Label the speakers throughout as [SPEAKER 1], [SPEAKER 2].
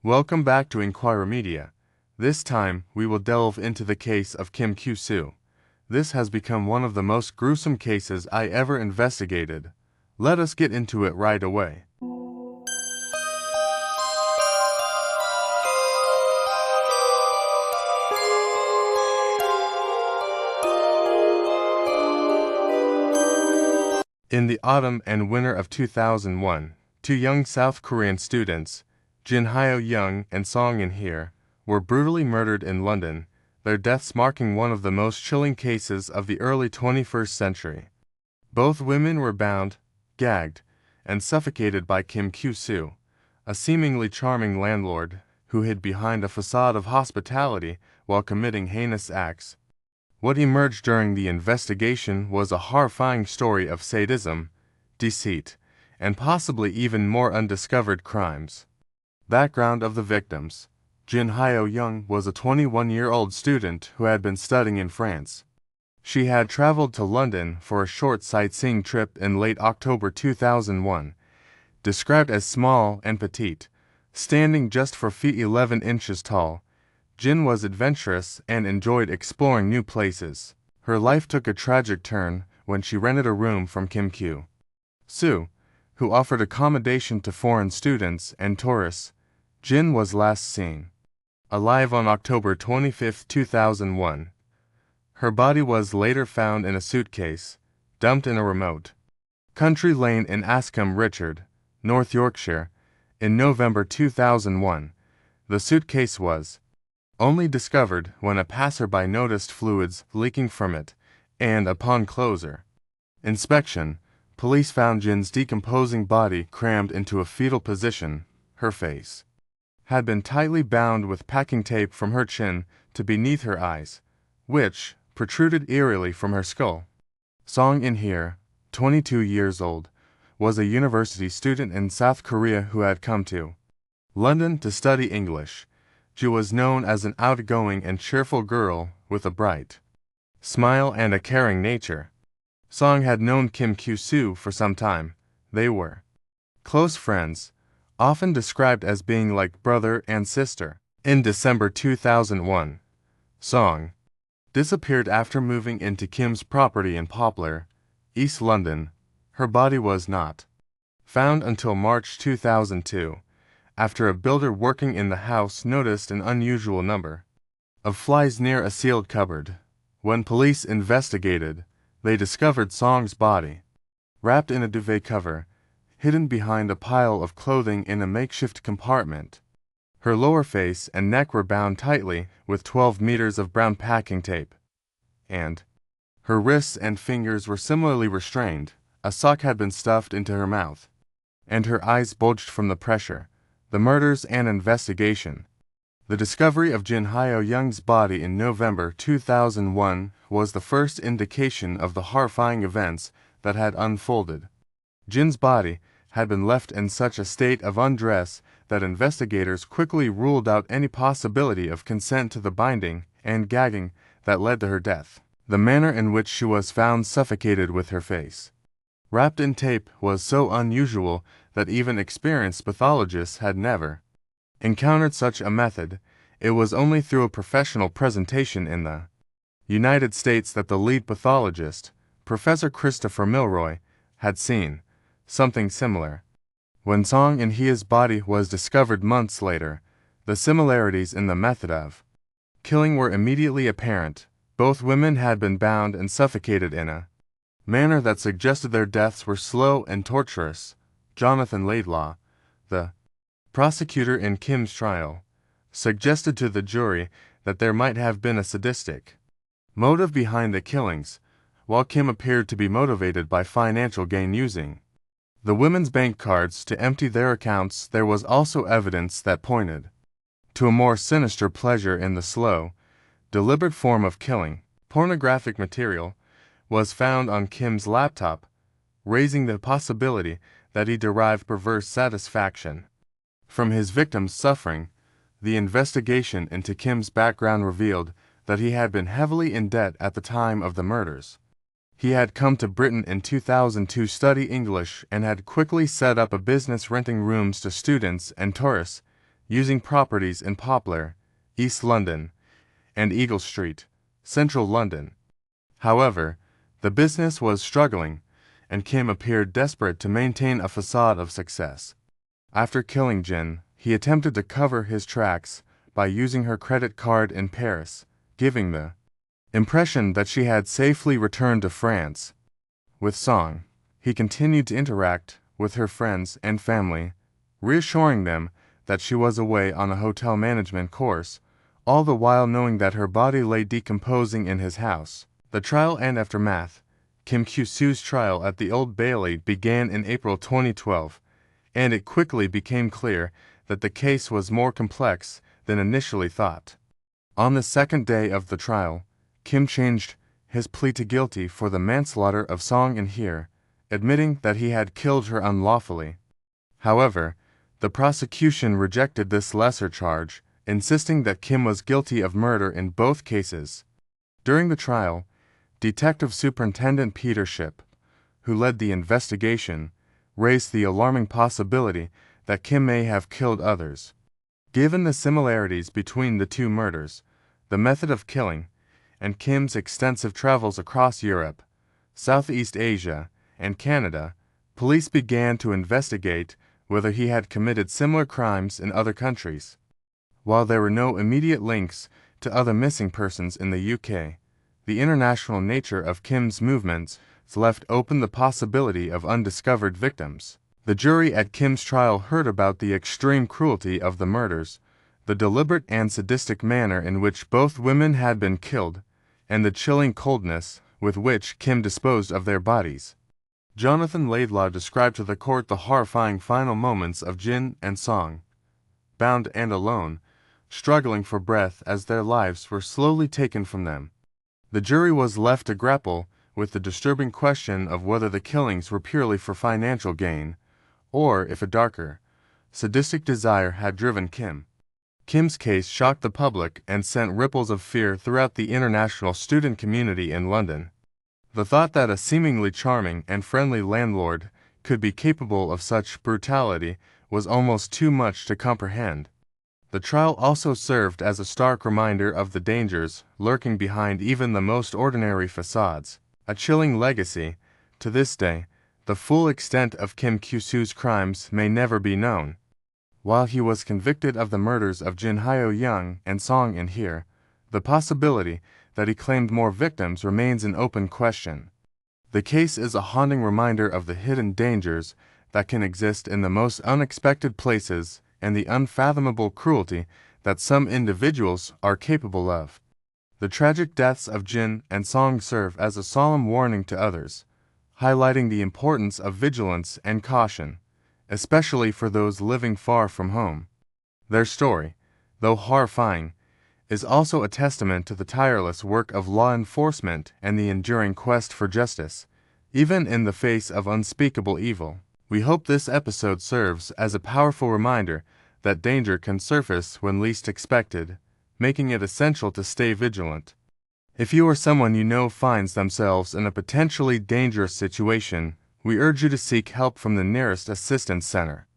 [SPEAKER 1] Welcome back to Inq.wireMedia. This time, we will delve into the case of Kim Kyu-soo. This has become one of the most gruesome cases I ever investigated. Let us get into it right away. In the autumn and winter of 2001, two young South Korean students, Jin Hyo and Jung Hyo, were brutally murdered in London, their deaths marking one of the most chilling cases of the early 21st century. Both women were bound, gagged, and suffocated by Kim Kyu-soo, a seemingly charming landlord who hid behind a facade of hospitality while committing heinous acts. What emerged during the investigation was a horrifying story of sadism, deceit, and possibly even more undiscovered crimes. Background of the victims: Jin Hyo was a 21-year-old student who had been studying in France. She had traveled to London for a short sightseeing trip in late October 2001. Described as small and petite, standing just 4 feet 11 inches tall, Jin was adventurous and enjoyed exploring new places. Her life took a tragic turn when she rented a room from Kim Kyu-soo, who offered accommodation to foreign students and tourists. Jin was last seen alive on October 25, 2001. Her body was later found in a suitcase, dumped in a remote country lane in Askham Richard, North Yorkshire. In November 2001, the suitcase was only discovered when a passerby noticed fluids leaking from it, and upon closer inspection, police found Jin's decomposing body crammed into a fetal position. Her face had been tightly bound with packing tape from her chin to beneath her eyes, which protruded eerily from her skull. Jung Hyo, 22 years old, was a university student in South Korea who had come to London to study English. She was known as an outgoing and cheerful girl with a bright smile and a caring nature. Jung had known Kim Kyu-soo for some time. They were close friends, often described as being like brother and sister. In December 2001, Jung disappeared after moving into Kim's property in Poplar, East London. Her body was not found until March 2002. After a builder working in the house noticed an unusual number of flies near a sealed cupboard. When police investigated, they discovered Jung's body wrapped in a duvet cover, hidden behind a pile of clothing in a makeshift compartment. Her lower face and neck were bound tightly with 12 meters of brown packing tape, and her wrists and fingers were similarly restrained. A sock had been stuffed into her mouth, and her eyes bulged from the pressure. The murders and investigation. The discovery of Jin Hyo's body in November 2001 was the first indication of the horrifying events that had unfolded. Jin's body had been left in such a state of undress that investigators quickly ruled out any possibility of consent to the binding and gagging that led to her death. The manner in which she was found suffocated with her face wrapped in tape was so unusual that even experienced pathologists had never encountered such a method. It was only through a professional presentation in the United States that the lead pathologist, Professor Christopher Milroy, had seen something similar. When Jung Hyo's body was discovered months later, the similarities in the method of killing were immediately apparent. Both women had been bound and suffocated in a manner that suggested their deaths were slow and torturous. Jonathan Laidlaw, the prosecutor in Kim's trial, suggested to the jury that there might have been a sadistic motive behind the killings, while Kim appeared to be motivated by financial gain using the women's bank cards to empty their accounts. There was also evidence that pointed to a more sinister pleasure in the slow, deliberate form of killing. Pornographic material was found on Kim's laptop, raising the possibility that he derived perverse satisfaction from his victim's suffering. The investigation into Kim's background revealed that he had been heavily in debt at the time of the murders. He had come to Britain in 2002 to study English and had quickly set up a business renting rooms to students and tourists, using properties in Poplar, East London, and Eagle Street, Central London. However, the business was struggling, and Kim appeared desperate to maintain a facade of success. After killing Jin, he attempted to cover his tracks by using her credit card in Paris, giving the impression that she had safely returned to France. With Song, he continued to interact with her friends and family, reassuring them that she was away on a hotel management course, all the while knowing that her body lay decomposing in his house. The trial and aftermath. Kim Kyu-soo's trial at the Old Bailey began in April 2012, and it quickly became clear that the case was more complex than initially thought. On the second day of the trial, Kim changed his plea to guilty for the manslaughter of Song and Hyo, admitting that he had killed her unlawfully. However, the prosecution rejected this lesser charge, insisting that Kim was guilty of murder in both cases. During the trial, Detective Superintendent Peter Shipp, who led the investigation, raised the alarming possibility that Kim may have killed others. Given the similarities between the two murders, the method of killing, and Kim's extensive travels across Europe, Southeast Asia, and Canada, police began to investigate whether he had committed similar crimes in other countries. While there were no immediate links to other missing persons in the UK, the international nature of Kim's movements left open the possibility of undiscovered victims. The jury at Kim's trial heard about the extreme cruelty of the murders, the deliberate and sadistic manner in which both women had been killed, and the chilling coldness with which Kim disposed of their bodies. Jonathan Laidlaw described to the court the horrifying final moments of Jin and Song, bound and alone, struggling for breath as their lives were slowly taken from them. The jury was left to grapple with the disturbing question of whether the killings were purely for financial gain, or if a darker, sadistic desire had driven Kim. Kim's case shocked the public and sent ripples of fear throughout the international student community in London. The thought that a seemingly charming and friendly landlord could be capable of such brutality was almost too much to comprehend. The trial also served as a stark reminder of the dangers lurking behind even the most ordinary facades. A chilling legacy. To this day, the full extent of Kim Kyu-soo's crimes may never be known. While he was convicted of the murders of Jin Hyo and Song and Hyo, the possibility that he claimed more victims remains an open question. The case is a haunting reminder of the hidden dangers that can exist in the most unexpected places and the unfathomable cruelty that some individuals are capable of. The tragic deaths of Jin and Song serve as a solemn warning to others, highlighting the importance of vigilance and caution, especially for those living far from home. Their story, though horrifying, is also a testament to the tireless work of law enforcement and the enduring quest for justice, even in the face of unspeakable evil. We hope this episode serves as a powerful reminder that danger can surface when least expected, making it essential to stay vigilant. If you or someone you know finds themselves in a potentially dangerous situation, we urge you to seek help from the nearest assistance center.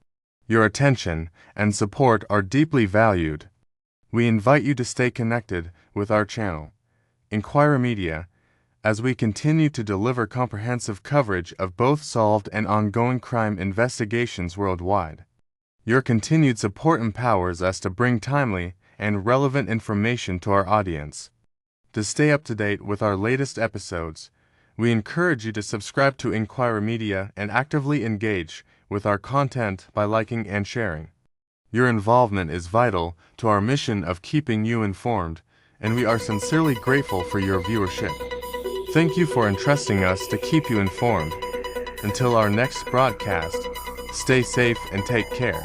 [SPEAKER 1] Your attention and support are deeply valued. We invite you to stay connected with our channel, Inq.wireMedia, as we continue to deliver comprehensive coverage of both solved and ongoing crime investigations worldwide. Your continued support empowers us to bring timely and relevant information to our audience. To stay up to date with our latest episodes, we encourage you to subscribe to Inq.wireMedia and actively engage with our content by liking and sharing. Your involvement is vital to our mission of keeping you informed, and we are sincerely grateful for your viewership. Thank you for entrusting us to keep you informed. Until our next broadcast, stay safe and take care.